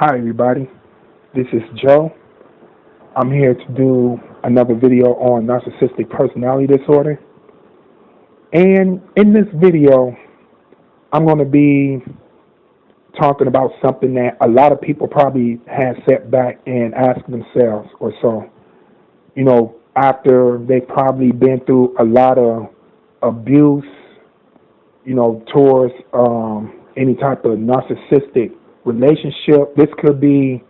Hi everybody, this is Joe. I'm here to do another video on narcissistic personality disorder. And in this video, I'm going to be talking about something that a lot of people probably have sat back and asked themselves or so. After they've probably been through a lot of abuse, towards any type of narcissistic relationship. This could be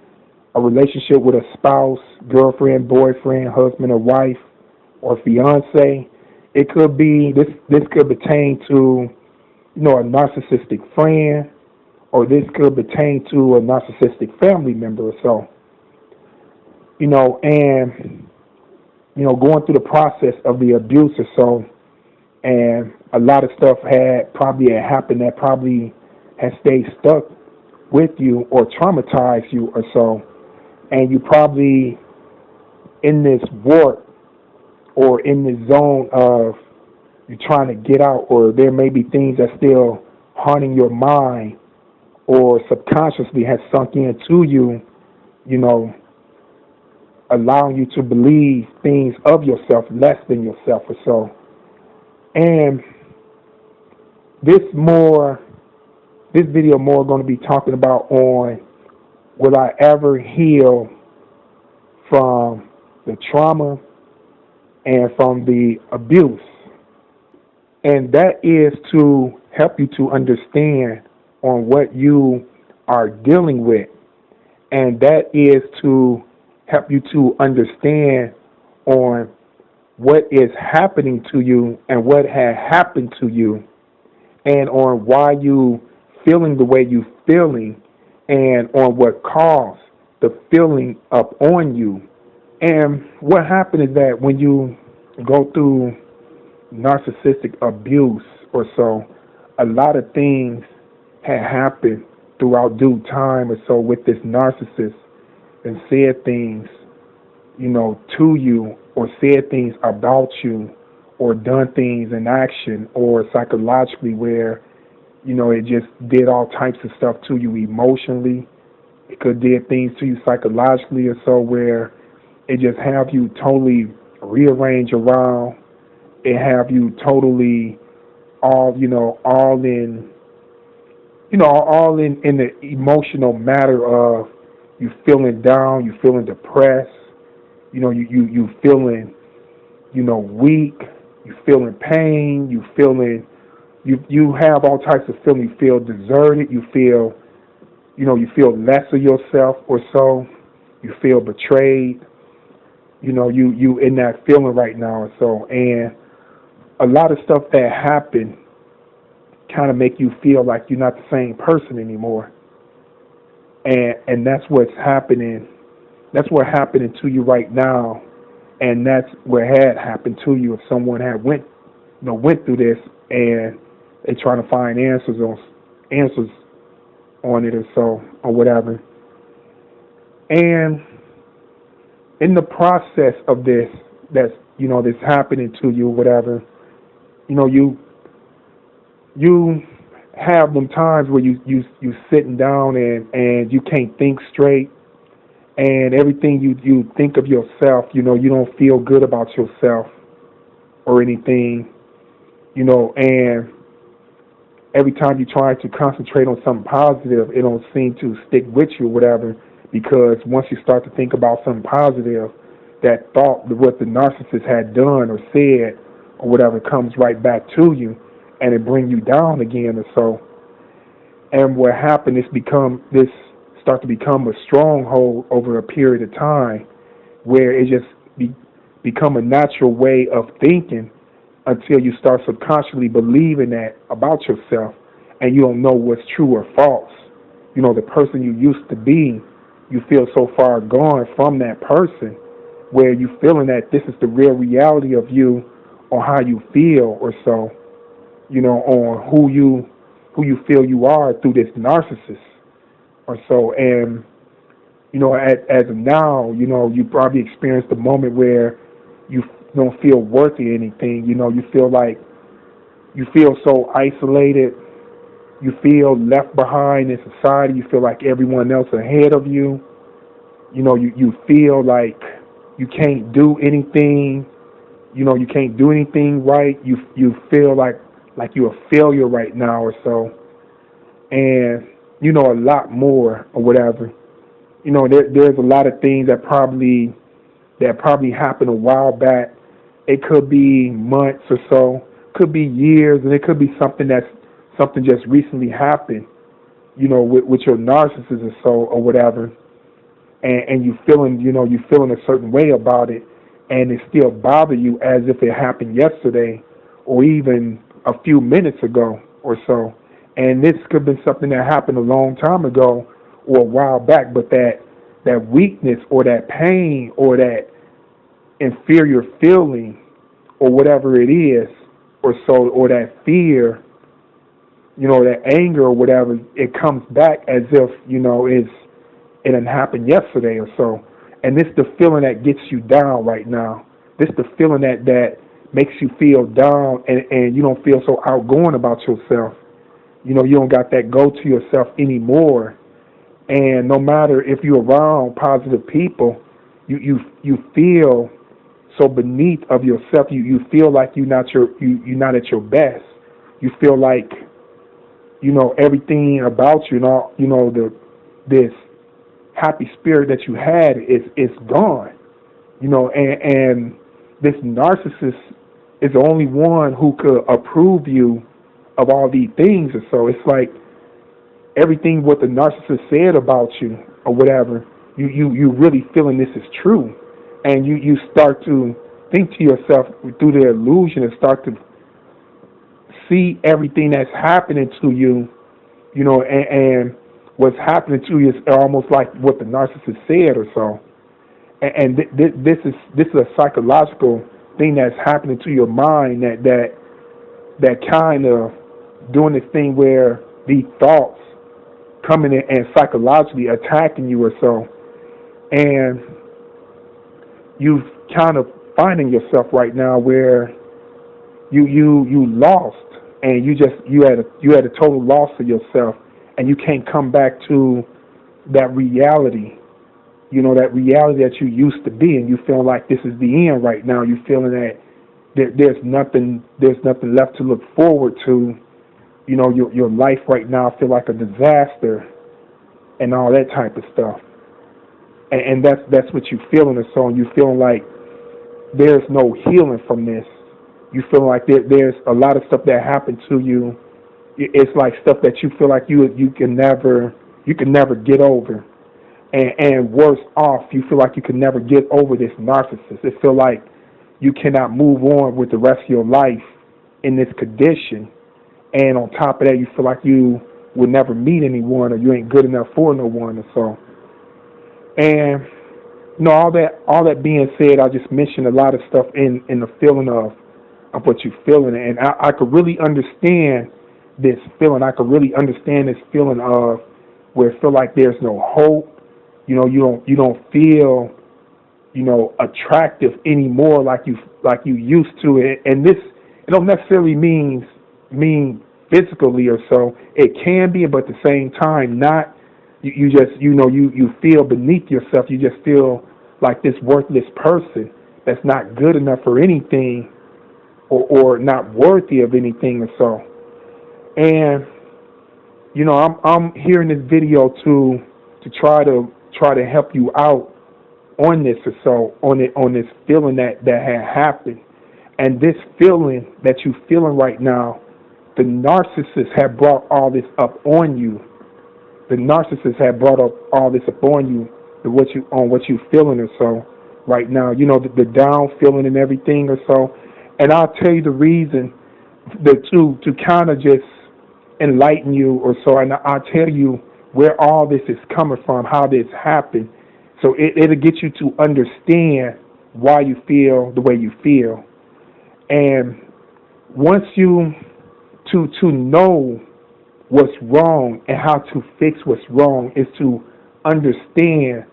a relationship with a spouse, girlfriend, boyfriend, husband or wife, or fiance. It could be this could pertain to a narcissistic friend, or this could pertain to a narcissistic family member or so. And going through the process of the abuse or so, and a lot of stuff had happened that probably has stayed stuck with you or traumatized you or so, and you probably in this warp or in this zone of you're trying to get out, or there may be things that still haunting your mind or subconsciously has sunk into you, allowing you to believe things of yourself less than yourself or so. And this video more going to be talking about on will I ever heal from the trauma and from the abuse. And that is to help you to understand on what you are dealing with. And that is to help you to understand on what is happening to you and what had happened to you, and on why you feeling the way you feeling, and on what caused the feeling up on you. And what happened is that when you go through narcissistic abuse or so, a lot of things had happened throughout due time or so with this narcissist, and said things to you, or said things about you, or done things in action or psychologically where, it just did all types of stuff to you emotionally. It could did things to you psychologically or so where it just have you totally rearrange around. It have you totally all in the emotional matter of you feeling down, you feeling depressed, you feeling, weak, you feeling pain, you have all types of feelings. You feel deserted, you feel less of yourself or so, you feel betrayed, you in that feeling right now or so. And a lot of stuff that happened kind of make you feel like you're not the same person anymore. And that's what's happening. That's what's happening to you right now, and that's what had happened to you if someone had went through this and they trying to find answers on it or so, or whatever. And in the process of this, that's this happening to you, whatever, you have them times where you sitting down and you can't think straight. And everything you think of yourself, you don't feel good about yourself or anything, and every time you try to concentrate on something positive, it don't seem to stick with you or whatever, because once you start to think about something positive, that thought, what the narcissist had done or said or whatever, comes right back to you, and it brings you down again or so. And what happened is start to become a stronghold over a period of time, where it just become a natural way of thinking until you start subconsciously believing that about yourself, and you don't know what's true or false. The person you used to be, you feel so far gone from that person, where you feeling that this is the real reality of you, or how you feel or so, on who you feel you are through this narcissist or so. And as of now, you probably experienced a moment where you don't feel worthy of anything. You feel so isolated, You feel left behind in society. You feel like everyone else ahead of you. You feel like you can't do anything. You can't do anything right. You feel like you're a failure right now or so. And a lot more or whatever. There's a lot of things that probably happened a while back. It could be months or so, could be years, and it could be something just recently happened. With your narcissist or so or whatever, and you feeling a certain way about it, and it still bother you as if it happened yesterday, or even a few minutes ago or so. And this could have been something that happened a long time ago or a while back, but that weakness or that pain or that inferior feeling or whatever it is or so, or that fear, that anger or whatever, it comes back as if, it didn't happen yesterday or so. And this the feeling that gets you down right now. This the feeling that makes you feel down, and you don't feel so outgoing about yourself. You don't got that go to yourself anymore. And no matter if you're around positive people, you feel so beneath of yourself. You feel like you're not at your best. You feel like everything about you, this happy spirit that you had is gone. And this narcissist is the only one who could approve you of all these things. And so it's like everything what the narcissist said about you or whatever, you really feeling this is true. And you start to think to yourself through the illusion and start to see everything that's happening to you, and what's happening to you is almost like what the narcissist said or so. And this is a psychological thing that's happening to your mind that kind of doing this thing where these thoughts coming in and psychologically attacking you or so, and you kind of finding yourself right now where you lost, and you had a total loss of yourself, and you can't come back to that reality, that reality that you used to be, and you feel like this is the end right now. You feeling that there's nothing left to look forward to. Your life right now feel like a disaster and all that type of stuff. And that's what you feeling or so, and you feeling like there's no healing from this. You feel like there's a lot of stuff that happened to you. It's like stuff that you feel like you can never get over, and worse off, you feel like you can never get over this narcissist. It feel like you cannot move on with the rest of your life in this condition, and on top of that, you feel like you will never meet anyone, or you ain't good enough for no one, or so. And all that being said, I just mentioned a lot of stuff in the feeling of what you're feeling, and I could really understand this feeling. I could really understand this feeling of where it feel like there's no hope. You don't feel attractive anymore like you used to. And this, it don't necessarily mean physically or so. It can be, but at the same time not. You just you feel beneath yourself. You just feel like this worthless person that's not good enough for anything, or not worthy of anything or so. And I'm hearing this video to try to help you out on this or so, on this feeling that had happened. And this feeling that you feeling right now, the narcissist had brought all this up on you. The narcissist had brought up all this up on you, what you feeling or so right now. The down feeling and everything or so. And I'll tell you the reason, to kind of just enlighten you or so, and I'll tell you where all this is coming from, how this happened. So it'll get you to understand why you feel the way you feel. And once you to know what's wrong and how to fix what's wrong is to understand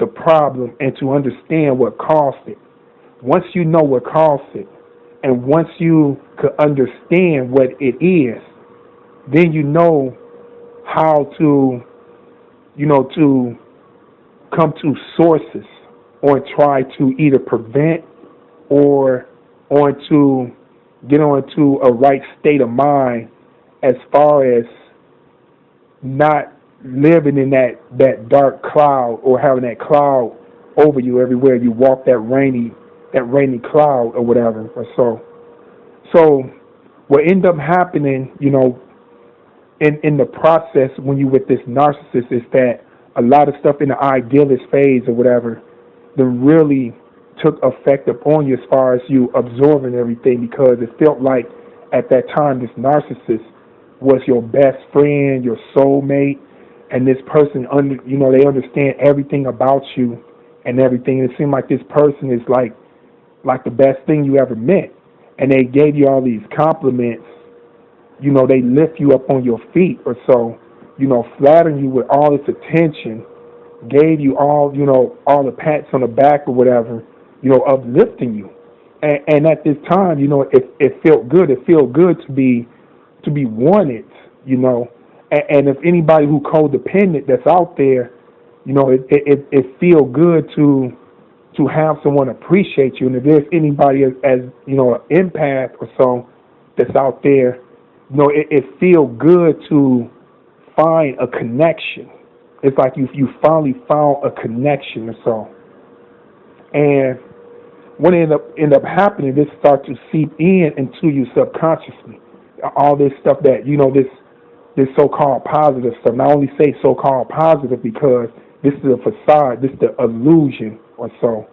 the problem and to understand what caused it. Once you know what caused it, and once you could understand what it is, then you know how to, to come to sources or try to either prevent or on to get onto a right state of mind as far as not living in that dark cloud or having that cloud over you everywhere you walk, that rainy cloud or whatever or so. So what end up happening, in the process when you with this narcissist is that a lot of stuff in the idealist phase or whatever that really took effect upon you as far as you absorbing everything, because it felt like at that time this narcissist was your best friend, your soulmate, and this person they understand everything about you and everything. And it seemed like this person is like the best thing you ever met, and they gave you all these compliments. They lift you up on your feet or so, flattering you with all this attention, gave you all the pats on the back or whatever, uplifting you. And at this time, it felt good. It felt good to be wanted, And if anybody who codependent that's out there, it feel good to have someone appreciate you. And if there's anybody as an empath or so that's out there, it feel good to find a connection. It's like you finally found a connection or so. And when it end up happening, this start to seep into you subconsciously. All this stuff that this so-called positive stuff. And I only say so-called positive because this is a facade. This is the illusion or so.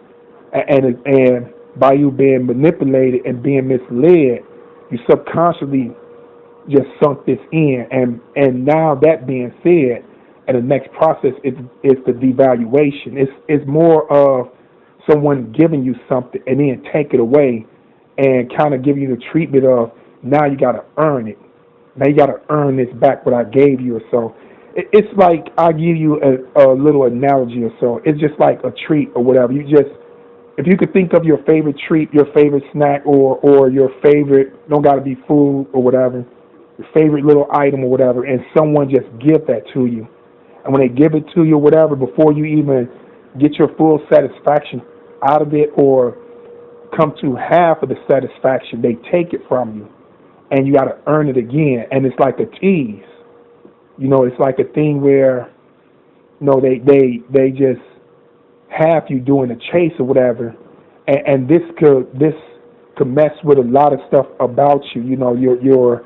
And by you being manipulated and being misled, you subconsciously just sunk this in. And now that being said, and the next process is the devaluation. It's more of someone giving you something and then take it away and kind of give you the treatment of, now you got to earn it. Now you got to earn this back what I gave you or so. It's like, I give you a little analogy or so. It's just like a treat or whatever. If you could think of your favorite treat, your favorite snack, or your favorite, don't got to be food or whatever, your favorite little item or whatever, and someone just give that to you. And when they give it to you or whatever, before you even get your full satisfaction out of it or come to half of the satisfaction, they take it from you. And you got to earn it again. And it's like a tease. It's like a thing where, they just have you doing a chase or whatever. And this could mess with a lot of stuff about you, your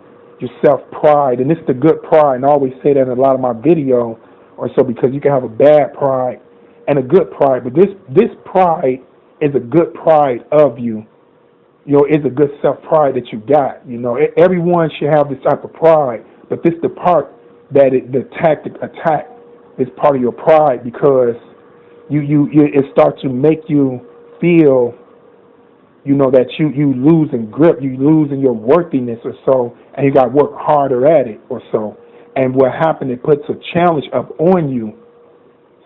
self-pride. And this is the good pride. And I always say that in a lot of my video or so, because you can have a bad pride and a good pride. But this pride is a good pride of you. It's a good self-pride that you got. Everyone should have this type of pride, but this is the part that the tactic attack is part of your pride, because it starts to make you feel, that you losing grip, you losing your worthiness or so, and you got to work harder at it or so. And what happened, it puts a challenge up on you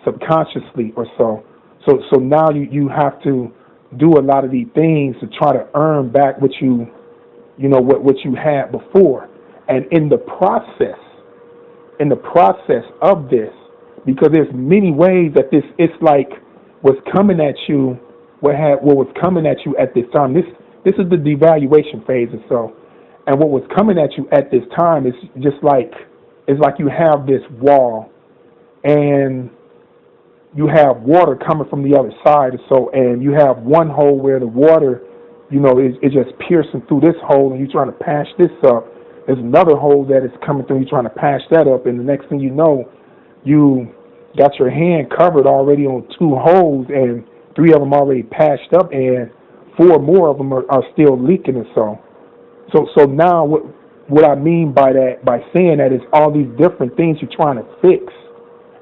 subconsciously or so. So now you have to do a lot of these things to try to earn back what you had before. And in the process of this, because there's many ways that it's like what's coming at you, what was coming at you at this time. This is the devaluation phase or so. And what was coming at you at this time is just like, it's like you have this wall and you have water coming from the other side or so, and you have one hole where the water, is just piercing through this hole, and you're trying to patch this up. There's another hole that is coming through, you're trying to patch that up, and the next thing you know, you got your hand covered already on 2 holes, and 3 of them already patched up, and 4 more of them are still leaking or so. So now what I mean by that, by saying that, is all these different things you're trying to fix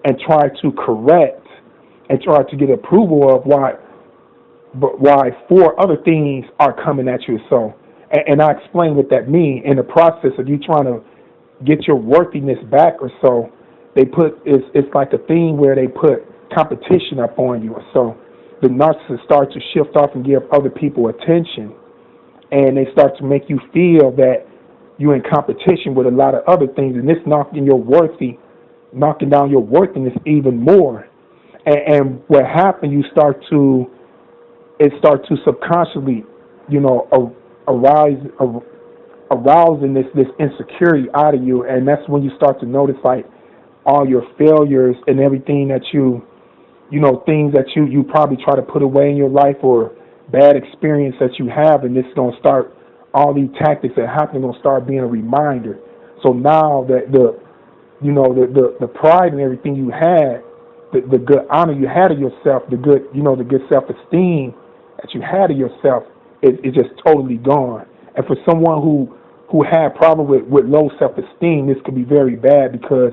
and try to correct and try to get approval of why 4 other things are coming at you. So, and I explain what that means. In the process of you trying to get your worthiness back or so, it's like a thing where they put competition up on you or so. The narcissist starts to shift off and give other people attention, and they start to make you feel that you're in competition with a lot of other things, and this knocking down your worthiness even more. And what happened, it starts to subconsciously, arousing this insecurity out of you, and that's when you start to notice like all your failures and everything that things that you probably try to put away in your life, or bad experience that you have, and it's gonna start, all these tactics that happen are gonna start being a reminder. So now that the pride and everything you had, the good honor you had of yourself, the good self-esteem that you had of yourself is just totally gone. And for someone who had problem with low self-esteem, this could be very bad, because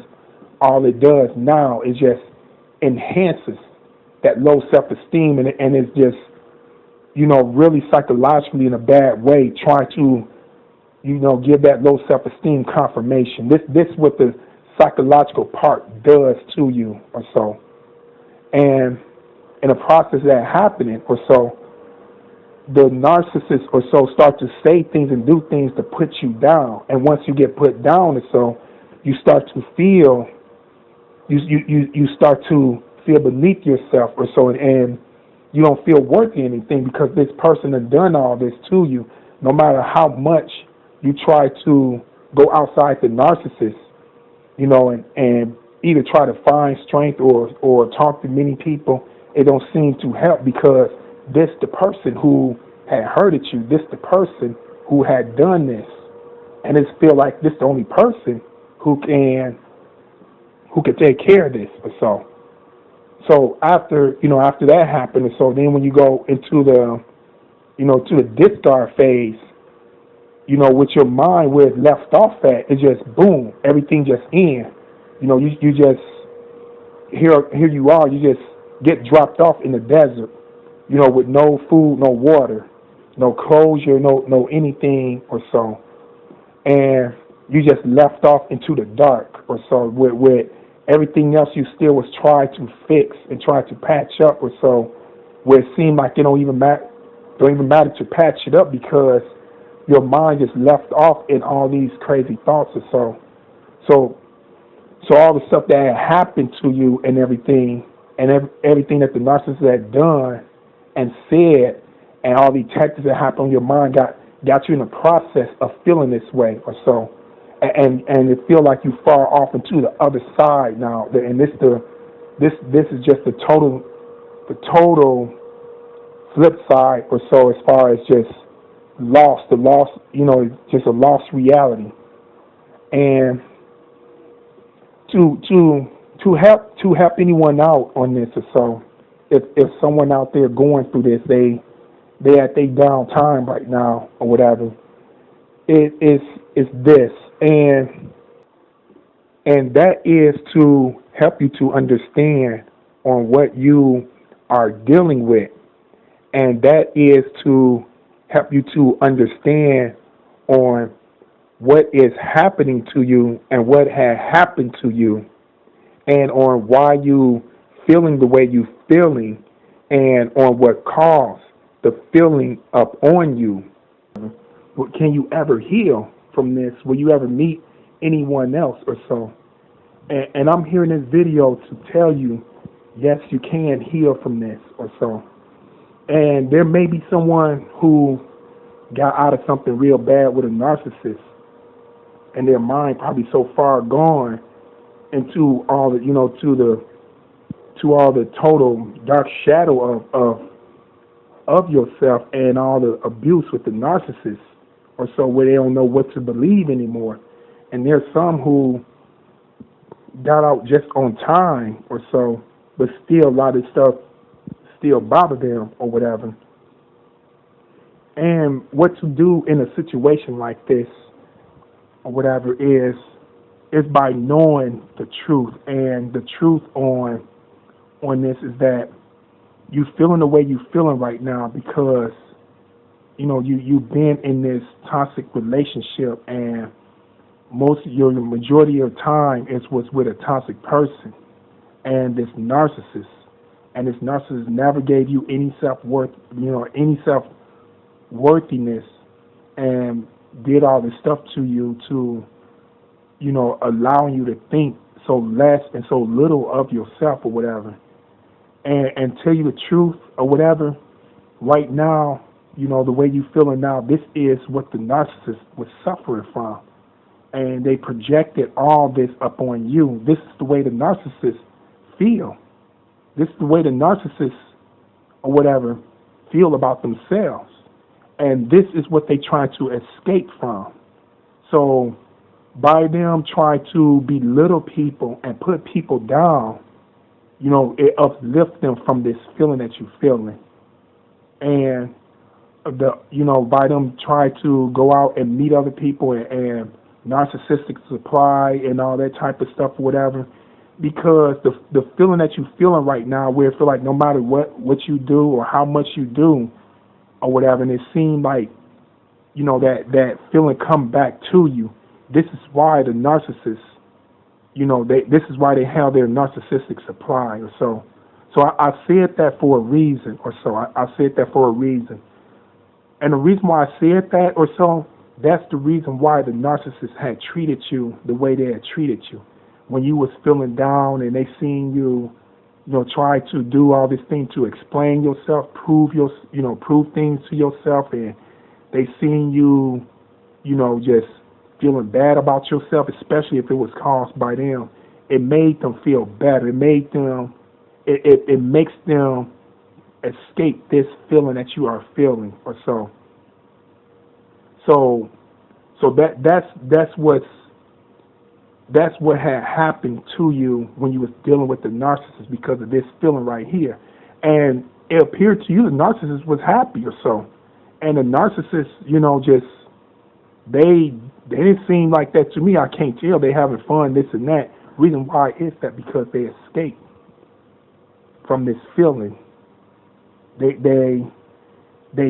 all it does now is just enhances that low self-esteem, and it's just, really psychologically in a bad way, trying to, give that low self-esteem confirmation. This what the psychological part does to you or so. And in the process of that happening or so, the narcissist or so start to say things and do things to put you down. And once you get put down or so, you start to feel, you start to feel beneath yourself or so, and you don't feel worthy of anything, because this person has done all this to you. No matter how much you try to go outside the narcissist, and either try to find strength or talk to many people, it don't seem to help, because this the person who had hurted you, this the person who had done this, and it feel like this the only person who can take care of this or so. So after that happened, so then when you go into the to the discard phase, with your mind where it left off at, it's just boom, everything just ends. You just here you are, you just get dropped off in the desert, with no food, no water, no closure, no anything or so, and you just left off into the dark or so, with everything else you still was trying to fix and try to patch up or so, where it seemed like it don't even matter to patch it up, because your mind just left off in all these crazy thoughts or so. So all the stuff that had happened to you and everything, and everything that the narcissist had done and said, and all the tactics that happened on your mind got you in the process of feeling this way or so. And it feel like you far off into the other side now, and this is just the total flip side or so, as far as just the lost, just a lost reality. And to help anyone out on this or so, if someone out there going through this, they at their down time right now or whatever, it's this, and that is to help you to understand on what you are dealing with, and that is to help you to understand on what is happening to you and what had happened to you, and on why you feeling the way you feeling, and on what caused the feeling up on you. Can you ever heal from this? Will you ever meet anyone else or so? And I'm here in this video to tell you, yes, you can heal from this or so. And there may be someone who got out of something real bad with a narcissist, and their mind probably so far gone into all the, to all the total dark shadow of yourself, and all the abuse with the narcissist or so, where they don't know what to believe anymore. And there's some who got out just on time or so, but still a lot of stuff still bother them or whatever. And what to do in a situation like this or whatever is by knowing the truth. And the truth on this is that you feeling the way you feeling right now because you've been in this toxic relationship, and the majority of your time was with a toxic person and this narcissist. And this narcissist never gave you any self-worth, any self-worthiness, and did all this stuff to you to, allowing you to think so less and so little of yourself or whatever, and tell you the truth or whatever, right now, the way you feeling now, this is what the narcissist was suffering from. And they projected all this up on you. This is the way the narcissists feel. This is the way the narcissists or whatever feel about themselves. And this is what they try to escape from. So by them trying to belittle people and put people down, it uplifts them from this feeling that you're feeling. And by them trying to go out and meet other people and narcissistic supply and all that type of stuff or whatever, because the feeling that you're feeling right now, where it feel like no matter what you do or how much you do or whatever, and it seems like, that feeling come back to you. This is why the narcissists, this is why they have their narcissistic supply or so. So I said that for a reason or so. I said that for a reason. And the reason why I said that or so, that's the reason why the narcissist had treated you the way they had treated you. When you was feeling down and they seen you, try to do all this thing to explain yourself, prove things to yourself, and they seen you, just feeling bad about yourself, especially if it was caused by them. It made them feel better. It made them, it makes them escape this feeling that you are feeling or so. So that's what had happened to you when you was dealing with the narcissist, because of this feeling right here. And it appeared to you the narcissist was happy or so. And the narcissist, just they didn't seem like that to me. I can't tell. They having fun, this and that. Reason why is that because they escaped from this feeling. They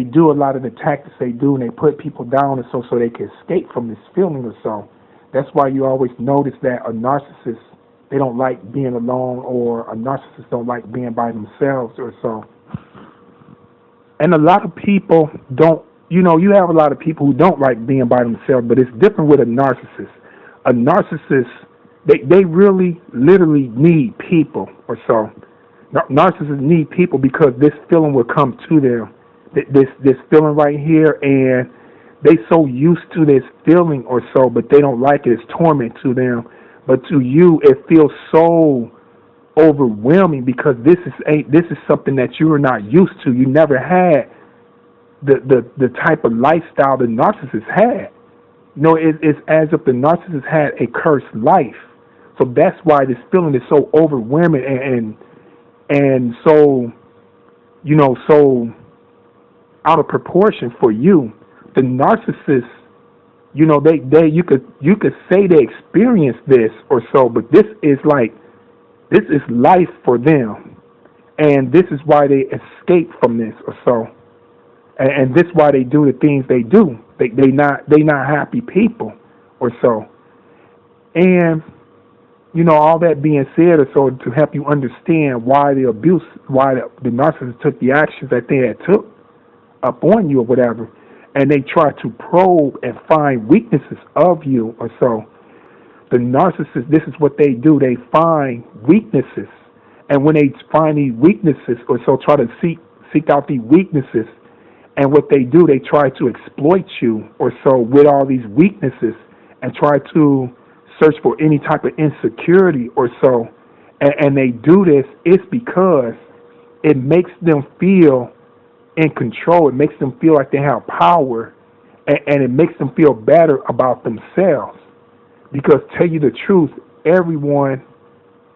do a lot of the tactics they do, and they put people down and so they can escape from this feeling or so. That's why you always notice that a narcissist, they don't like being alone, or a narcissist don't like being by themselves or so. And a lot of people don't, you have a lot of people who don't like being by themselves, but it's different with a narcissist. A narcissist, they really, literally need people or so. Narcissists need people because this feeling will come to them. This feeling right here, and they so used to this feeling or so, but they don't like it. It's torment to them. But to you, it feels so overwhelming because this is something that you are not used to. You never had the type of lifestyle the narcissist had. It's as if the narcissist had a cursed life. So that's why this feeling is so overwhelming and so, so out of proportion for you. The narcissist, you could say they experience this or so, but this is life for them, and this is why they escape from this or so, and this is why they do the things they do. They not happy people or so, and all that being said or so, to help you understand why the narcissist took the actions that they had took up on you or whatever. And they try to probe and find weaknesses of you or so. The narcissist, this is what they do. They find weaknesses. And when they find these weaknesses or so, try to seek out these weaknesses. And what they do, they try to exploit you or so with all these weaknesses and try to search for any type of insecurity or so. And they do this, it's because it makes them feel in control. It makes them feel like they have power, and it makes them feel better about themselves. Because tell you the truth, everyone,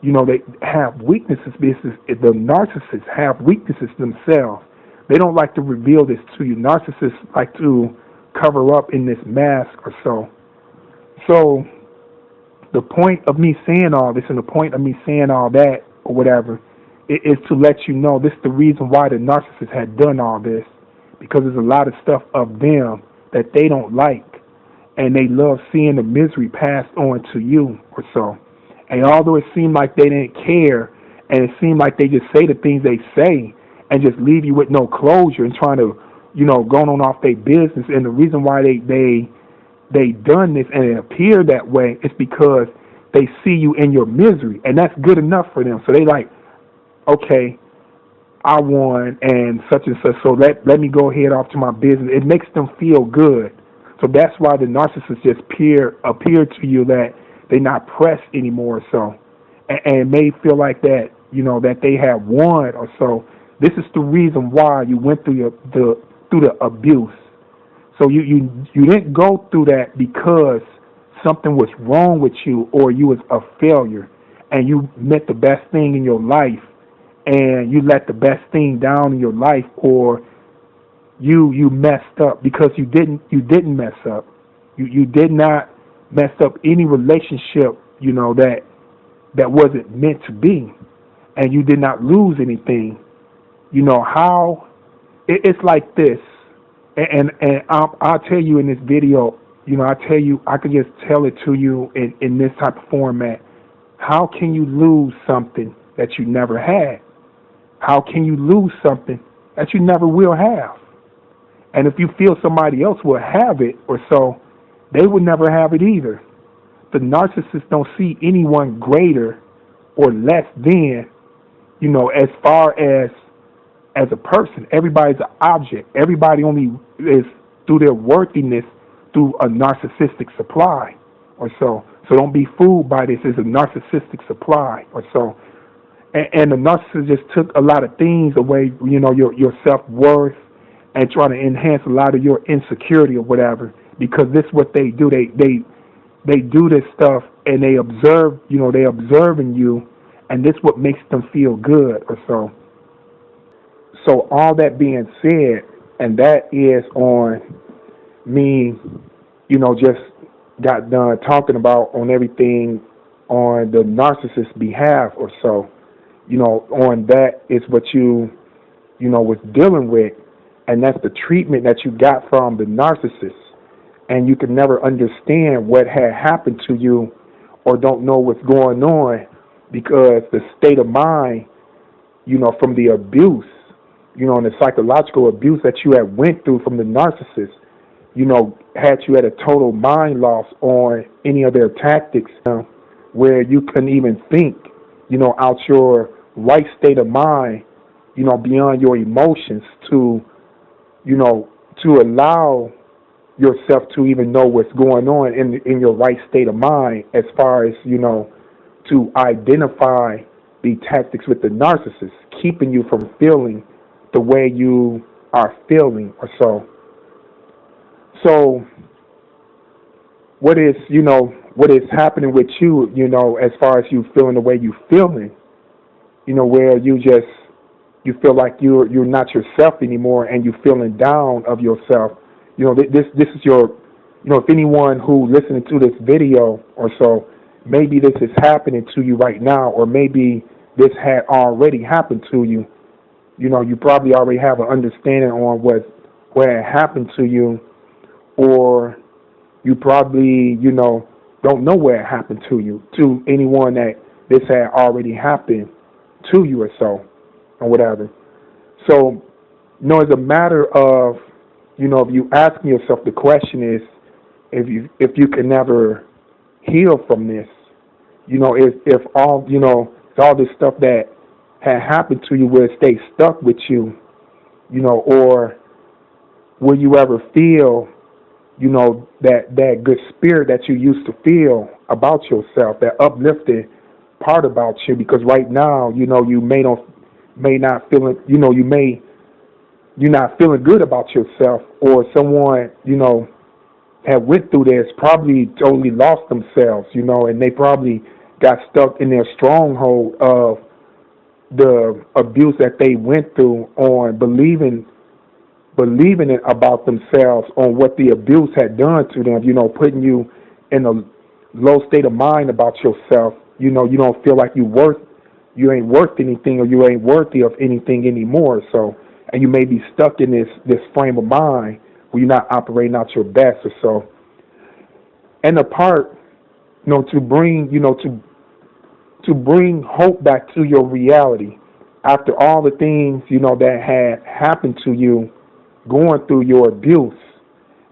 they have weaknesses. The narcissists have weaknesses themselves. They don't like to reveal this to you. Narcissists like to cover up in this mask or so. So the point of me saying all this and the point of me saying all that or whatever is to let you know this is the reason why the narcissist had done all this, because there's a lot of stuff of them that they don't like, and they love seeing the misery passed on to you or so. And although it seemed like they didn't care, and it seemed like they just say the things they say and just leave you with no closure and trying to, going on off their business, and the reason why they they done this and it appear that way, it's because they see you in your misery, and that's good enough for them. So they like, okay, I won and such, so let me go ahead off to my business. It makes them feel good. So that's why the narcissist just appear to you that they're not pressed anymore. So, and it may feel like that, that they have won or so. This is the reason why you went through the abuse. So you didn't go through that because something was wrong with you or you was a failure and you met the best thing in your life and you let the best thing down in your life, or you messed up because you didn't mess up. You did not mess up any relationship, that wasn't meant to be, and you did not lose anything. How it's like this, and I'll tell you in this video, I could just tell it to you in this type of format. How can you lose something that you never had? How can you lose something that you never will have? And if you feel somebody else will have it or so, they will never have it either. The narcissists don't see anyone greater or less than, as far as a person. Everybody's an object. Everybody only is through their worthiness through a narcissistic supply or so. So don't be fooled by this as a narcissistic supply or so. And the narcissist just took a lot of things away, your self-worth, and try to enhance a lot of your insecurity or whatever, because this is what they do. They do this stuff and they observe, they observing you, and this is what makes them feel good or so. So all that being said, and that is on me, just got done talking about on everything on the narcissist's behalf or so. On that is what you was dealing with, and that's the treatment that you got from the narcissist. And you can never understand what had happened to you or don't know what's going on because the state of mind, from the abuse, and the psychological abuse that you had went through from the narcissist, had you at a total mind loss on any of their tactics, where you couldn't even think, out your right state of mind, beyond your emotions to allow yourself to even know what's going on in your right state of mind, as far as, to identify the tactics with the narcissist, keeping you from feeling the way you are feeling or so. So what is happening with you, as far as you feeling the way you feeling, where you feel like you're not yourself anymore and you feeling down of yourself. This is your, if anyone who listening to this video or so, maybe this is happening to you right now, or maybe this had already happened to you. You probably already have an understanding on what had happened to you, or you probably, don't know where it happened to you, to anyone that this had already happened to you or so, or whatever. So, it's a matter of, if you asking yourself, the question is, if you can never heal from this, if all, all this stuff that had happened to you will stay stuck with you, or will you ever feel, that good spirit that you used to feel about yourself, that uplifted part about you, because right now, you may not feeling, you're not feeling good about yourself, or someone, had went through this, probably totally lost themselves, and they probably got stuck in their stronghold of the abuse that they went through on believing it about themselves, on what the abuse had done to them, putting you in a low state of mind about yourself. You don't feel like you ain't worth anything, or you ain't worthy of anything anymore. So, and you may be stuck in this frame of mind where you're not operating out your best or so. And the part, to bring, to bring hope back to your reality after all the things, that had happened to you going through your abuse,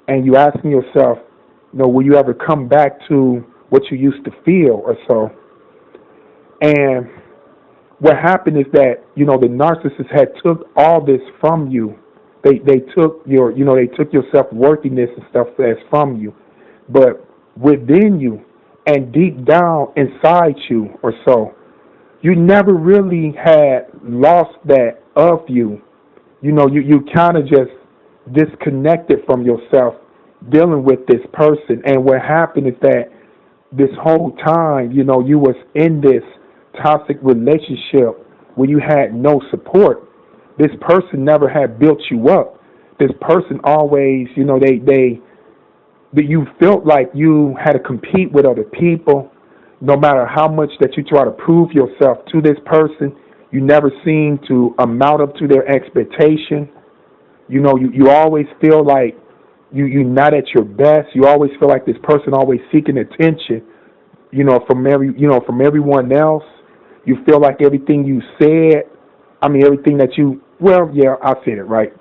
and you asking yourself, Will you ever come back to what you used to feel or so? And what happened is that, the narcissist had took all this from you. They took they took your self-worthiness and stuff that's from you. But within you and deep down inside you or so, you never really had lost that of you. You kind of just disconnected from yourself dealing with this person. And what happened is that this whole time, you was in this toxic relationship where you had no support. This person never had built you up. This person always, that you felt like you had to compete with other people. No matter how much that you try to prove yourself to this person, you never seem to amount up to their expectation. You always feel like you're not at your best. You always feel like this person always seeking attention, from everyone else. You feel like everything you said, everything that you, well, yeah, I said it right.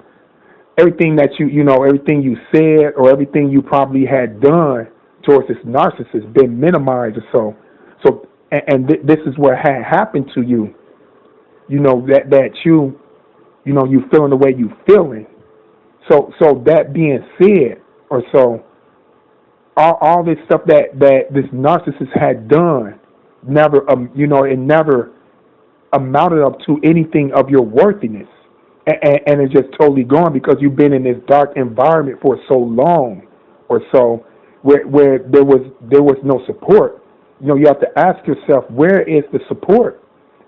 Everything that everything you said or everything you probably had done towards this narcissist been minimized or so. This is what had happened to you. That you feeling the way you feeling. So that being said, or so, all this stuff that this narcissist had done never, it never amounted up to anything of your worthiness, and it's just totally gone because you've been in this dark environment for so long, or so, where there was no support. You have to ask yourself, where is the support,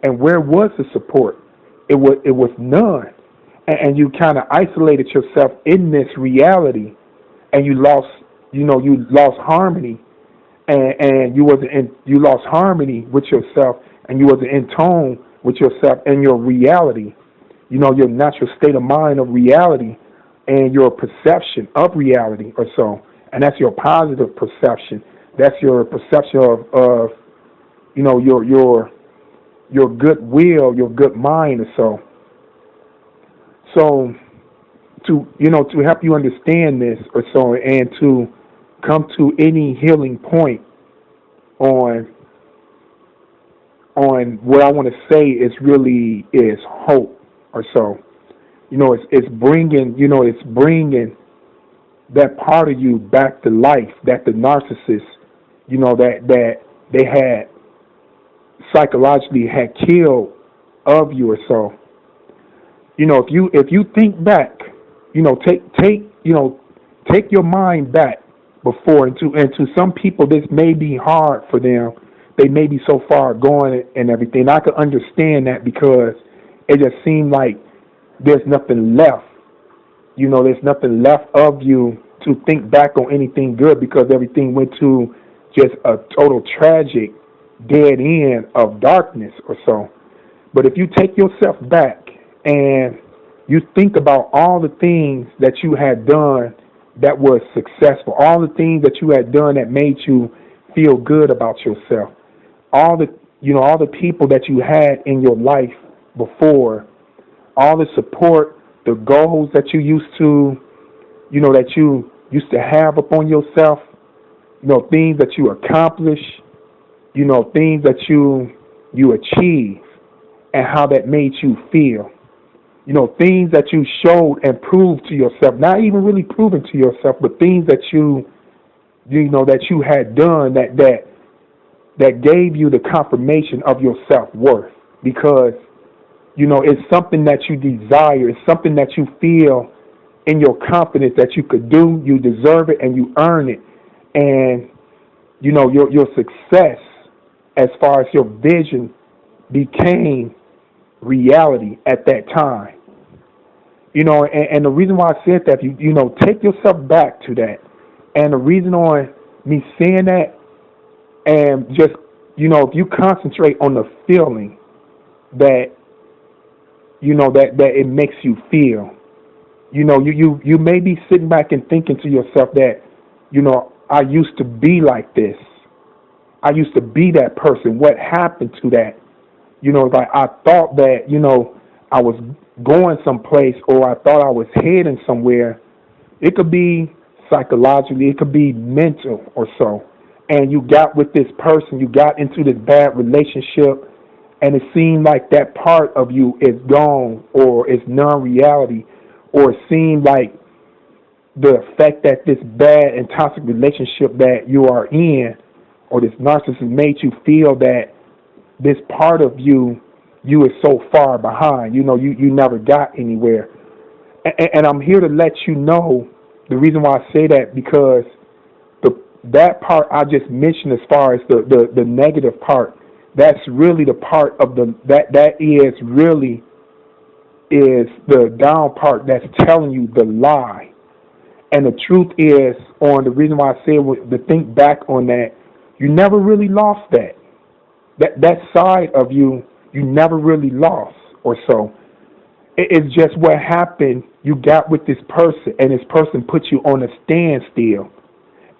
and where was the support? It was none, and you kind of isolated yourself in this reality, and you lost harmony, and you lost harmony with yourself, and you wasn't in tone with yourself and your reality, your natural state of mind of reality, and your perception of reality or so, and that's your positive perception. That's your perception of your goodwill, your good mind or so. So to help you understand this or so, and to come to any healing point on what I want to say is hope or so. It's bringing that part of you back to life that the narcissist, that they had psychologically had killed of you or so. If you think back, take your mind back before, and to some people this may be hard for them. They may be so far gone and everything. I could understand that because it just seemed like there's nothing left. There's nothing left of you to think back on anything good because everything went to just a total tragic dead end of darkness or so. But if you take yourself back and you think about all the things that you had done that was successful, all the things that you had done that made you feel good about yourself, all the people that you had in your life before, all the support, the goals that you used to have upon yourself, things that you accomplish, things that you achieve, and how that made you feel. Things that you showed and proved to yourself, not even really proving to yourself, but things that that you had done that gave you the confirmation of your self-worth, because it's something that you desire, it's something that you feel in your confidence that you could do, you deserve it, and you earn it. And your success as far as your vision became reality at that time. And the reason why I said that, take yourself back to that. And the reason on me saying that, and just, if you concentrate on the feeling that, that it makes you feel, you may be sitting back and thinking to yourself that, I used to be like this. I used to be that person. What happened to that? Like I thought that, I was going someplace, or I thought I was heading somewhere. It could be psychologically, it could be mental or so. And you got with this person, you got into this bad relationship, and it seemed like that part of you is gone or is non-reality, or it seemed like the effect that this bad and toxic relationship that you are in or this narcissist made you feel that this part of you is so far behind. You never got anywhere. And I'm here to let you know the reason why I say that, because that part I just mentioned, as far as the negative part, that's really the part of that is really is the down part that's telling you the lie. And the truth is, on the reason why I say to think back on that, you never really lost that. That side of you never really lost or so. It's just what happened. You got with this person, and this person put you on a standstill,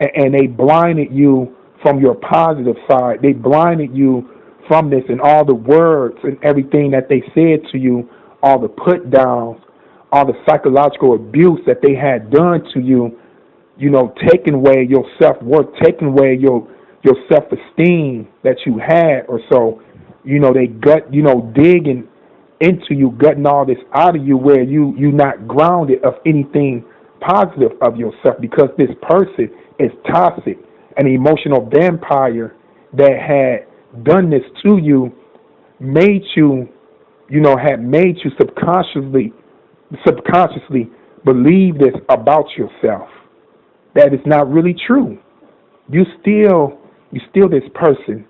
and they blinded you from your positive side. They blinded you from this, and all the words and everything that they said to you, all the put downs, all the psychological abuse that they had done to you, taking away your self-worth, taking away your self-esteem that you had or so. They digging into you, gutting all this out of you, where you not grounded of anything positive of yourself, because this person is toxic, an emotional vampire that had done this to you, made you, had made you subconsciously believe this about yourself, that it's not really true. You still this person.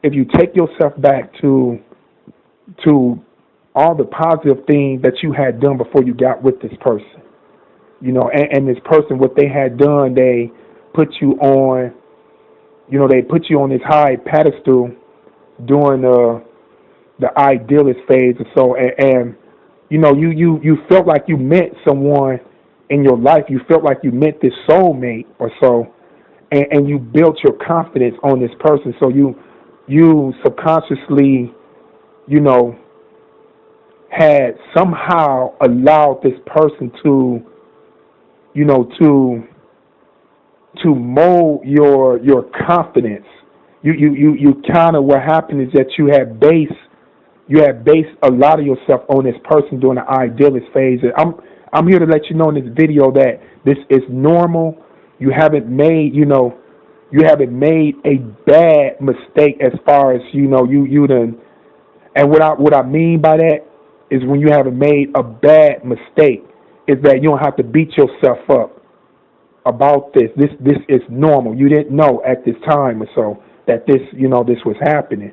If you take yourself back to all the positive things that you had done before you got with this person, and this person, what they had done, they put you on, they put you on this high pedestal during the idealist phase or so, and you felt like you met someone in your life. You felt like you met this soulmate or so, and you built your confidence on this person. So you subconsciously, had somehow allowed this person to mold your confidence. You kind of, what happened is that you had based a lot of yourself on this person during the idealist phase. And I'm here to let you know in this video that this is normal. You haven't made a bad mistake as far as you done. And what I mean by that is, when you haven't made a bad mistake, is that you don't have to beat yourself up about this. This is normal. You didn't know at this time or so that this was happening.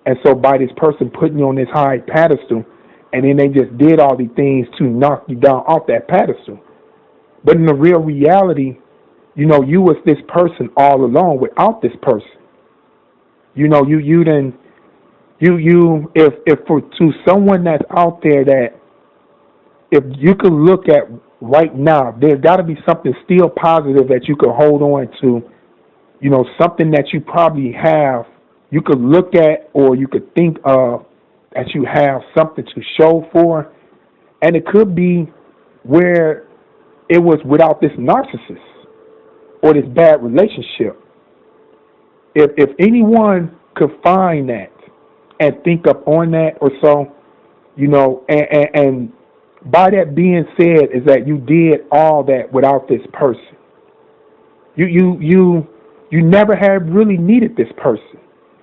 And so by this person putting you on this high pedestal, and then they just did all these things to knock you down off that pedestal. But in the real reality, you was this person all along without this person. If to someone that's out there, that if you could look at right now, there's got to be something still positive that you could hold on to, something that you probably have, you could look at, or you could think of, that you have something to show for. And it could be where it was without this narcissist or this bad relationship. If anyone could find that and think up on that or so, and by that being said, is that you did all that without this person. You never have really needed this person.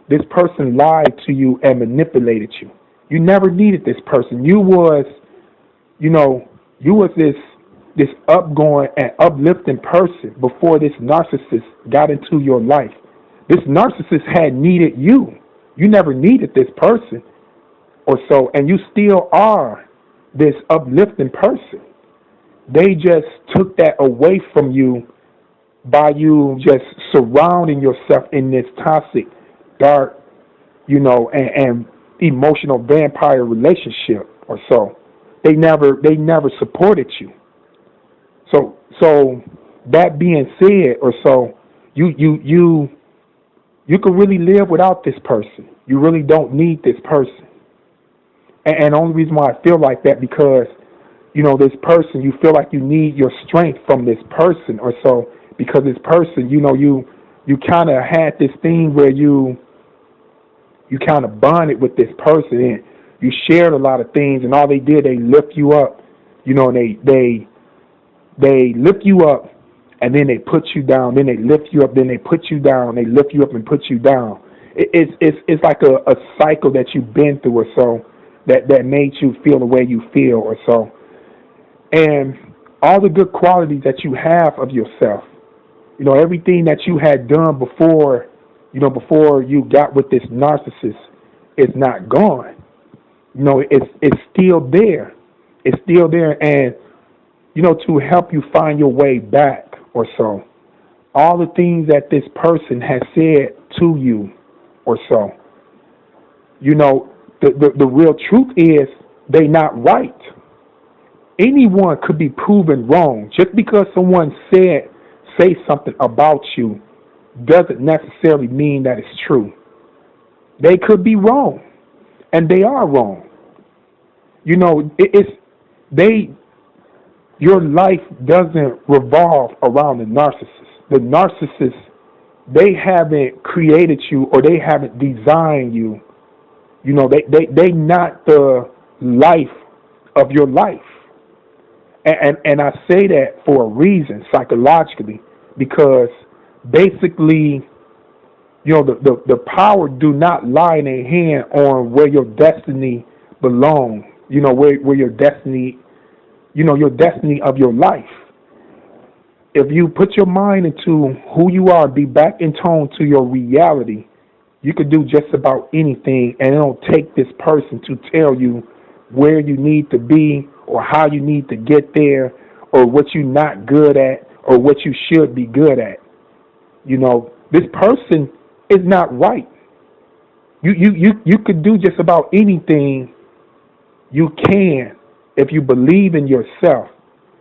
This person lied to you and manipulated you. You never needed this person. You was this upgoing and uplifting person before this narcissist got into your life. This narcissist had needed you. You never needed this person or so, and you still are this uplifting person. They just took that away from you by you just surrounding yourself in this toxic, dark, and emotional vampire relationship or so. They never supported you. So that being said or so, you could really live without this person. You really don't need this person. And the only reason why I feel like that, because this person, you feel like you need your strength from this person or so, because this person, you kind of had this thing where you kind of bonded with this person, and you shared a lot of things, and all they did, they lift you up, and they lift you up, and then they put you down, then they lift you up, then they put you down, they lift you up and put you down. It's like a cycle that you've been through or so, that made you feel the way you feel or so. And all the good qualities that you have of yourself, everything that you had done before, before you got with this narcissist, is not gone. It's still there. It's still there. And, to help you find your way back or so, all the things that this person has said to you or so, the real truth is they not right. Anyone could be proven wrong. Just because someone say something about you doesn't necessarily mean that it's true. They could be wrong, and they are wrong. Your life doesn't revolve around the narcissist. The narcissist, they haven't created you, or they haven't designed you. They not the life of your life. And I say that for a reason, psychologically, because basically, the power do not lie in their hand on where your destiny belongs, where your destiny, your destiny of your life. If you put your mind into who you are, be back in tone to your reality, you could do just about anything, and it don't take this person to tell you where you need to be, or how you need to get there, or what you're not good at, or what you should be good at. This person is not right. You could do just about anything you can if you believe in yourself.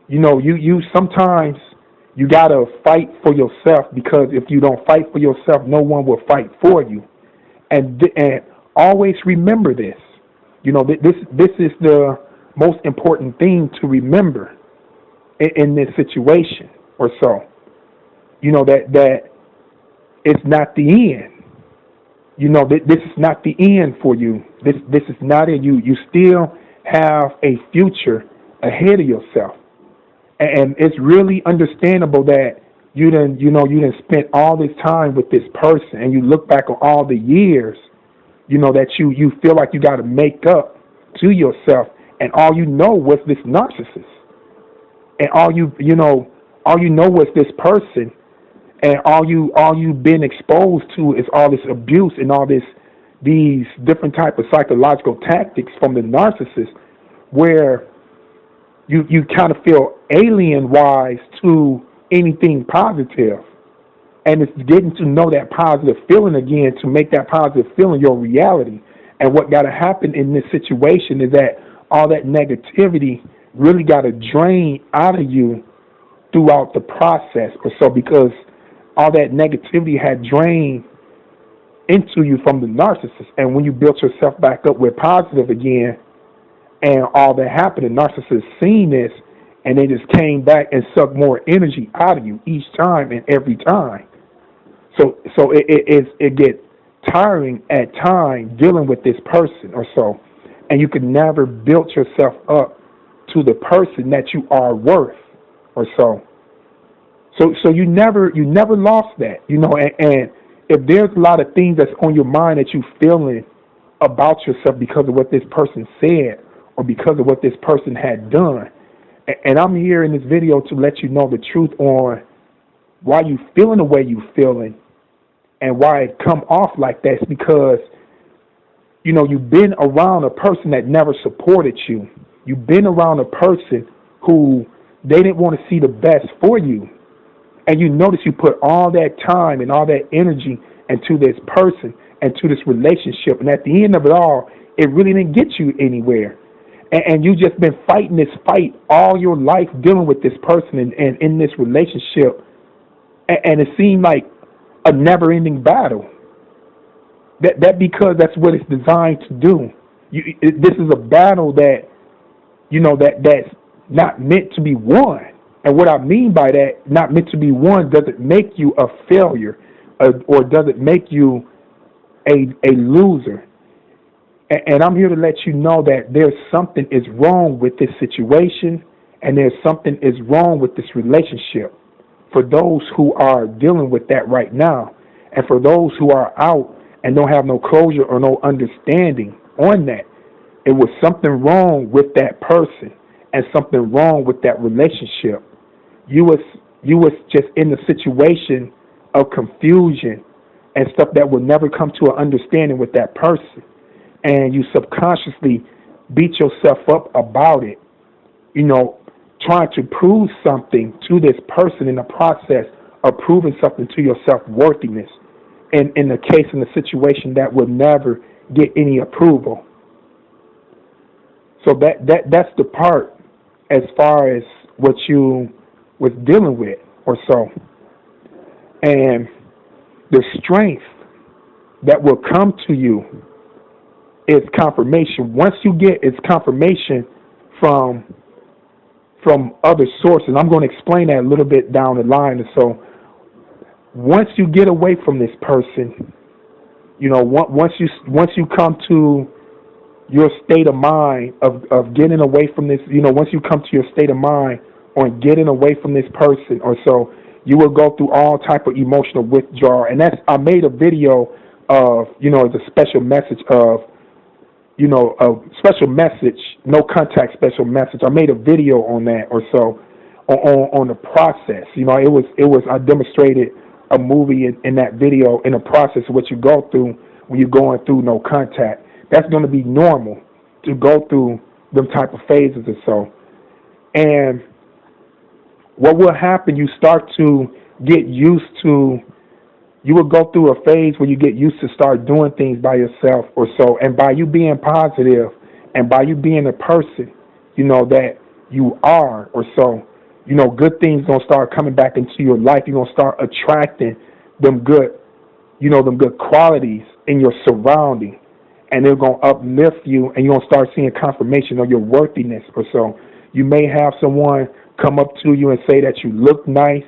You sometimes you gotta fight for yourself, because if you don't fight for yourself, no one will fight for you. And always remember this. This is the most important thing to remember in this situation or so. That it's not the end. This is not the end for you. This is not it. You still have a future ahead of yourself, and it's really understandable that you done spent all this time with this person, and you look back on all the years, that you feel like you got to make up to yourself, and all you know was this narcissist, and all you know was this person, and all you've been exposed to is all this abuse and all these different type of psychological tactics from the narcissist, where you kind of feel alien-wise to anything positive. And it's getting to know that positive feeling again, to make that positive feeling your reality. And what got to happen in this situation is that all that negativity really got to drain out of you throughout the process or so, because all that negativity had drained into you from the narcissist. And when you built yourself back up with positive again, and all that happened, the narcissist seen this, and they just came back and sucked more energy out of you each time and every time. So it gets tiring at times dealing with this person or so, and you can never build yourself up to the person that you are worth or so. So you never lost that, and if there's a lot of things that's on your mind that you feeling about yourself because of what this person said or because of what this person had done, and I'm here in this video to let you know the truth on why you feeling the way you feeling and why it come off like that. It's because, you've been around a person that never supported you. You've been around a person who they didn't want to see the best for you. And you notice you put all that time and all that energy into this person and to this relationship. And at the end of it all, it really didn't get you anywhere. And you just been fighting this fight all your life, dealing with this person and in this relationship. And it seemed like a never-ending battle. That because that's what it's designed to do. This is a battle that, that's not meant to be won. And what I mean by that, not meant to be won, doesn't make you a failure, or doesn't make you a loser. And I'm here to let you know that there's something is wrong with this situation, and there's something is wrong with this relationship. For those who are dealing with that right now, and for those who are out and don't have no closure or no understanding on that, it was something wrong with that person and something wrong with that relationship. You was just in a situation of confusion and stuff that will never come to an understanding with that person, and you subconsciously beat yourself up about it, trying to prove something to this person in the process of proving something to your self-worthiness, and in the case, in the situation that will never get any approval. So that's the part as far as what you was dealing with or so. And the strength that will come to you is confirmation. Once you get its confirmation from other sources, I'm going to explain that a little bit down the line. And so once you get away from this person, once you come to your state of mind of getting away from this, once you come to your state of mind on getting away from this person or so, you will go through all type of emotional withdrawal. And I made a video of, it's a special message of, a special message, no contact special message. I made a video on that or so, on the process. I demonstrated a movie in that video in the process of what you go through when you're going through no contact. That's going to be normal to go through them type of phases or so. And what will happen, you start to get used to, you will go through a phase where you get used to start doing things by yourself or so. And by you being positive and by you being a person, that you are or so, good things going to start coming back into your life. You're going to start attracting them good, them good qualities in your surrounding. And they're going to uplift you, and you're going to start seeing confirmation of your worthiness or so. You may have someone come up to you and say that you look nice.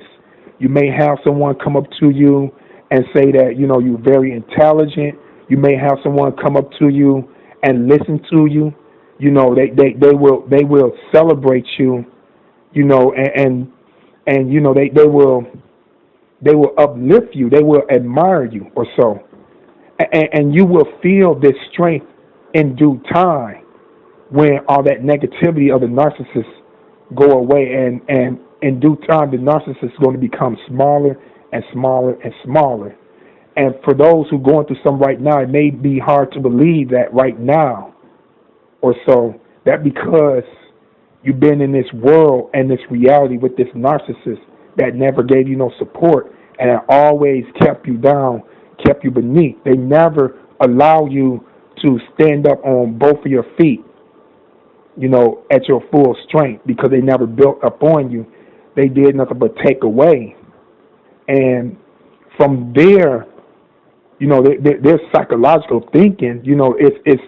You may have someone come up to you and say that, you're very intelligent. You may have someone come up to you and listen to you. They will celebrate you, and they will uplift you. They will admire you or so. And you will feel this strength in due time when all that negativity of the narcissist go away. And in due time, the narcissist is going to become smaller and smaller and smaller. And for those who are going through something right now, it may be hard to believe that right now or so, that because you've been in this world and this reality with this narcissist that never gave you no support and always kept you down, kept you beneath. They never allow you to stand up on both of your feet, at your full strength, because they never built up on you. They did nothing but take away. And from there, their psychological thinking, it's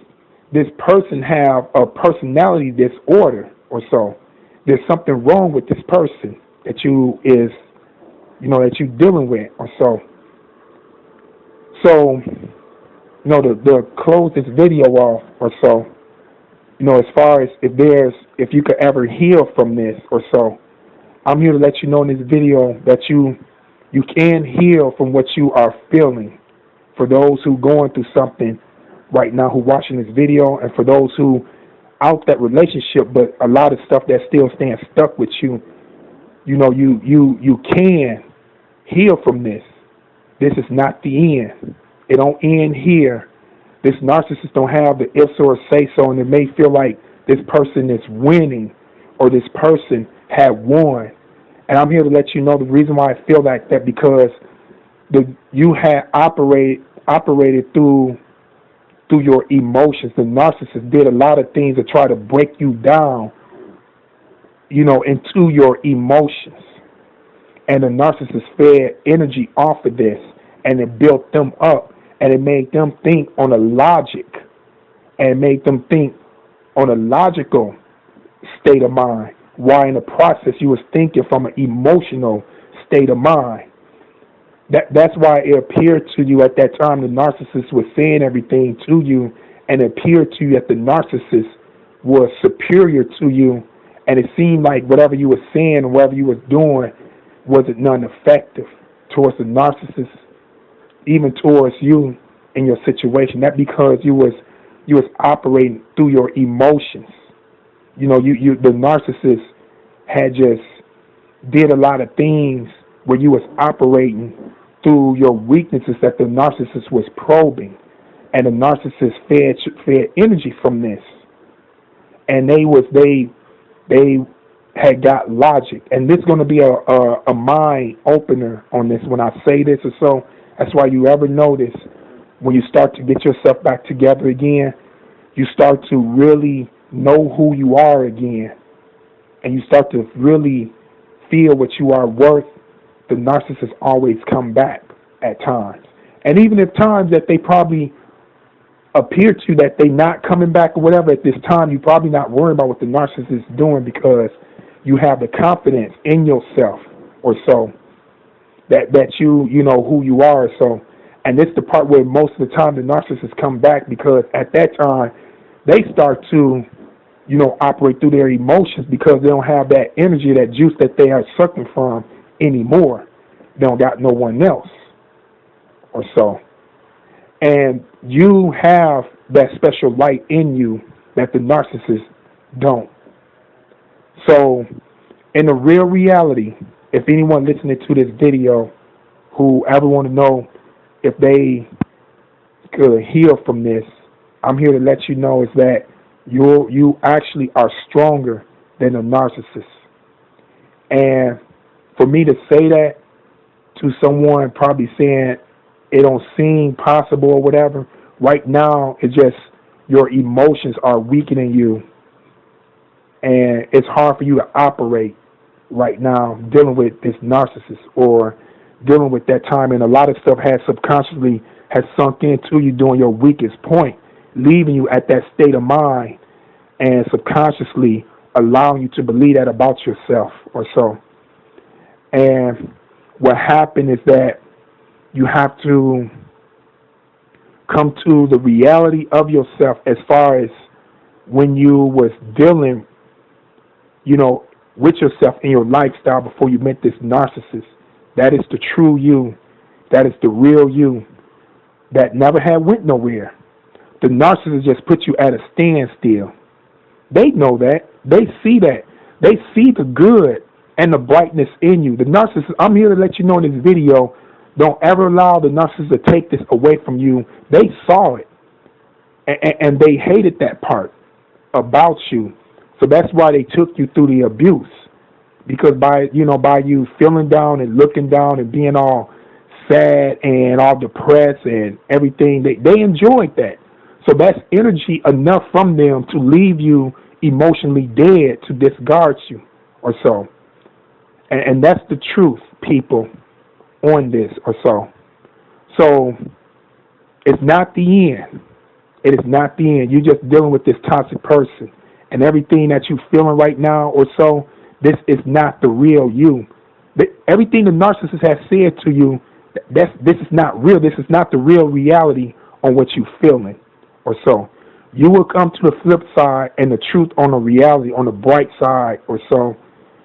this person have a personality disorder or so. There's something wrong with this person that that you're dealing with or so. So, to close this video off or so, as far as if you could ever heal from this or so, I'm here to let you know in this video that you can heal from what you are feeling. For those who going through something right now, who watching this video, and for those who out that relationship, but a lot of stuff that still stands stuck with you, you can heal from this. This is not the end. It don't end here. This narcissist don't have the ifs or say so, and it may feel like this person is winning or this person had won. And I'm here to let you know the reason why I feel like that, because you had operated through your emotions. The narcissist did a lot of things to try to break you down, into your emotions. And the narcissist fed energy off of this, and it built them up, and it made them think on a logic, and it made them think on a logical state of mind while in the process you was thinking from an emotional state of mind. That's why it appeared to you at that time the narcissist was saying everything to you, and it appeared to you that the narcissist was superior to you, and it seemed like whatever you were saying and whatever you was doing wasn't none effective towards the narcissist, even towards you in your situation. That because you was operating through your emotions. You know, the narcissist had just did a lot of things where you was operating through your weaknesses that the narcissist was probing, and the narcissist fed energy from this, and they had got logic, and this is going to be a mind opener on this when I say this or so. That's why you ever notice when you start to get yourself back together again, you start to really know who you are again, and you start to really feel what you are worth. The narcissists always come back at times. And even if times that they probably appear to you that they not coming back or whatever at this time, you're probably not worrying about what the narcissist is doing because you have the confidence in yourself or so that you know who you are or so. And this is the part where most of the time the narcissists come back, because at that time they start to, you know, operate through their emotions because they don't have that energy, that juice that they are sucking from anymore. They don't got no one else or so. And you have that special light in you that the narcissist don't. So in the real reality, if anyone listening to this video who ever want to know if they could heal from this, I'm here to let you know is that you actually are stronger than a narcissist. And for me to say that to someone probably saying it don't seem possible or whatever, right now it's just your emotions are weakening you, and it's hard for you to operate right now dealing with this narcissist or dealing with that time. And a lot of stuff has sunk into you during your weakest point, leaving you at that state of mind and subconsciously allowing you to believe that about yourself or so. And what happened is that you have to come to the reality of yourself as far as when you was dealing, you know, with yourself in your lifestyle before you met this narcissist. That is the true you. That is the real you that never had went nowhere. The narcissist just put you at a standstill. They know that. They see that. They see the good and the brightness in you. The narcissist, I'm here to let you know in this video, don't ever allow the narcissist to take this away from you. They saw it, and they hated that part about you. So that's why they took you through the abuse, because by you feeling down and looking down and being all sad and all depressed and everything, they enjoyed that. So that's energy enough from them to leave you emotionally dead, to discard you or so. And that's the truth, people, on this or so. So it's not the end. It is not the end. You're just dealing with this toxic person. And everything that you're feeling right now or so, this is not the real you. Everything the narcissist has said to you, this is not real. This is not the real reality on what you're feeling or so. You will come to the flip side and the truth on the reality, on the bright side or so,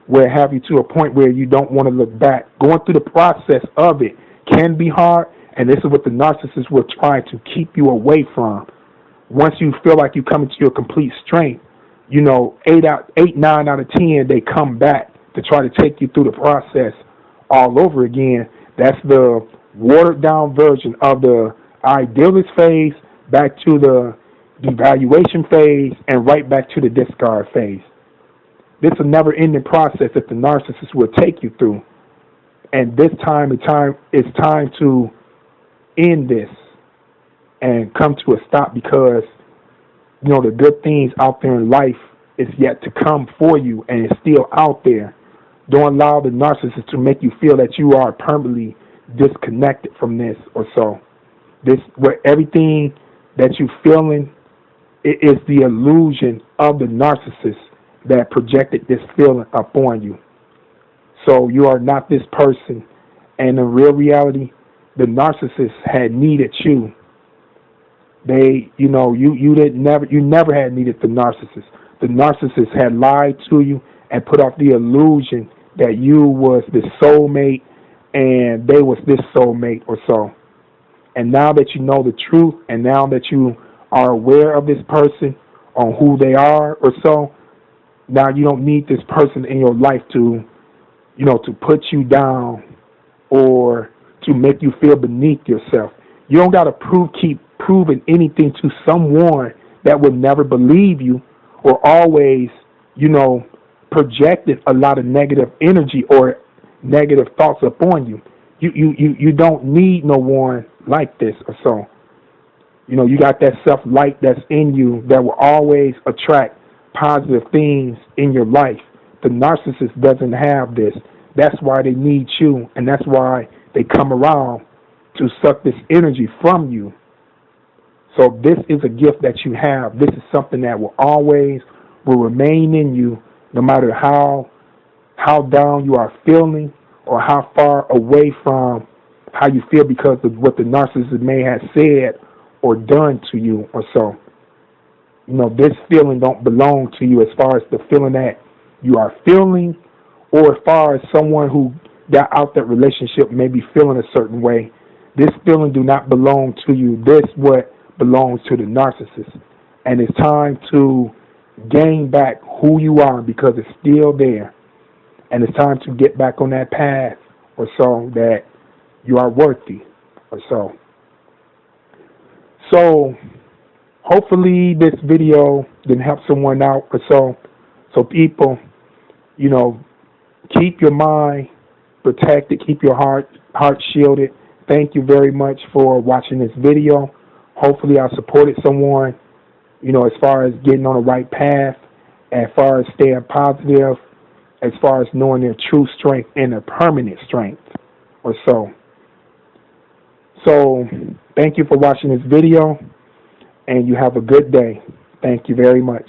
where it have you to a point where you don't want to look back. Going through the process of it can be hard, and this is what the narcissist will try to keep you away from. Once you feel like you come into your complete strength, 8, 9 out of 10, they come back to try to take you through the process all over again. That's the watered down version of the idealist phase, back to the evaluation phase, and right back to the discard phase. This is a never-ending process that the narcissist will take you through. And this time, it's time to end this and come to a stop, because the good things out there in life is yet to come for you, and it's still out there. Don't allow the narcissist to make you feel that you are permanently disconnected from this or so. Where everything that you're feeling, it is the illusion of the narcissist that projected this feeling upon you. So you are not this person. And in real reality, the narcissist had needed you. You never had needed the narcissist. The narcissist had lied to you and put off the illusion that you was the soulmate and they was this soulmate or so. And now that you know the truth, and now that you are aware of this person on who they are or so, now you don't need this person in your life to put you down or to make you feel beneath yourself. You don't got to keep proving anything to someone that will never believe you or always, projected a lot of negative energy or negative thoughts upon you. You don't need no one like this or so. You got that self-light that's in you that will always attract positive things in your life. The narcissist doesn't have this. That's why they need you, and that's why they come around to suck this energy from you. So this is a gift that you have. This is something that will remain in you, no matter how down you are feeling or how far away from how you feel because of what the narcissist may have said or done to you or so. This feeling don't belong to you as far as the feeling that you are feeling, or as far as someone who got out that relationship may be feeling a certain way. This feeling do not belong to you. This what belongs to the narcissist. And it's time to gain back who you are because it's still there. And it's time to get back on that path or so that you are worthy or so. So hopefully this video can help someone out or so. So people, keep your mind protected, keep your heart shielded. Thank you very much for watching this video. Hopefully I supported someone, as far as getting on the right path, as far as staying positive, as far as knowing their true strength and their permanent strength or so. So thank you for watching this video, and you have a good day. Thank you very much.